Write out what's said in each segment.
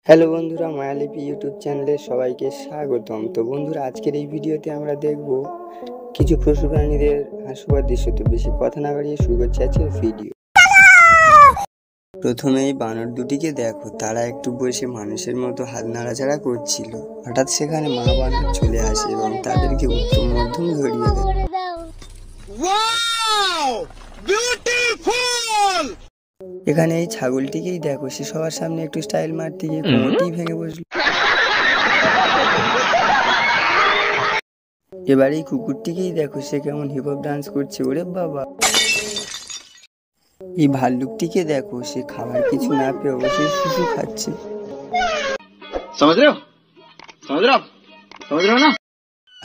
Hello বন্ধুরা, মায়ালিপি YouTube চ্যানেলে সবাইকে স্বাগতম। তো বন্ধুরা, আজকের এই ভিডিওতে আমরা দেখব কিছু পশু প্রাণীদের হাস্যকর দৃশ্য। তো বেশি কথা না বাড়িয়ে শুরু করছি আজকের ভিডিও। প্রথমেই বানর দুটিকে দেখো, তারা একটু বসে মানুষের মতো হাত নাড়াচাড়া করছিল। হঠাৎ সেখানে মা বানর চলে আসে এবং তাদেরকে উত্তম মধ্যম ধরিয়ে দেয়। এখানে এই ছাগলটিকেই দেখো, সে সবার সামনে একটু স্টাইল মারতে গিয়ে কোমরটি ভেঙে বসল। এবার এই কুকুরটিকেই দেখো, সে কেমন হিপ হপ ডান্স করছে, ওরে বাবা। এই ভাল্লুকটিকে দেখো, সে খাবার কিছু না পেয়ে অবশ্যই শুশু খাচ্ছে।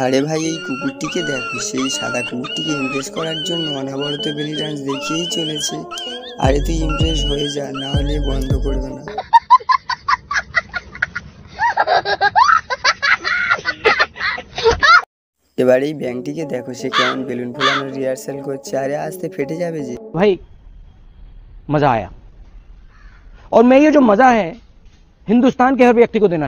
আরে ভাই, এই কুকুরটিকে দেখো, সেই সাদা কুকুরটিকে ইমপ্রেস করার জন্য অনবরত বেলি ডান্স দেখিয়েই চলেছে। আরে তুই ইমপ্রেস হয়ে যা, না হলে বন্ধ করবে না। এবার এই ব্যাংকটিকে দেখো, সে কেমন বেলুন ফোলানোর রিহার্সাল করছে। আরে আস্তে ফেটে যাবে যে। भाई मजा आया और मैं ये जो मजा है हिंदुस्तान के हर व्यक्ति को देना।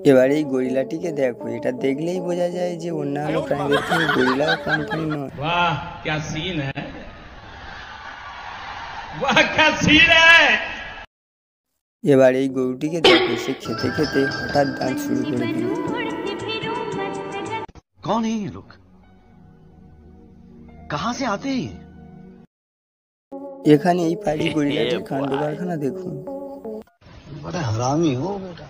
এবার এই গরিলাটিকে দেখো, এটা দেখলেই বোঝা যায় যে অন্যান্য প্রাণীদের থেকে গরিলাও কম প্রাণী নয়। वाह क्या सीन है, वाह क्या सीन है। এবার এই গরুটিকে দেখো, সে খেতে খেতে হঠাৎ দাঁত শুরু করে দিল। कौन है ये लोग, कहां से आते हैं? এখানে এই পাজি গরিলাটির কাণ্ড কারখানা দেখুন। बड़ा हरामी हो बेटा।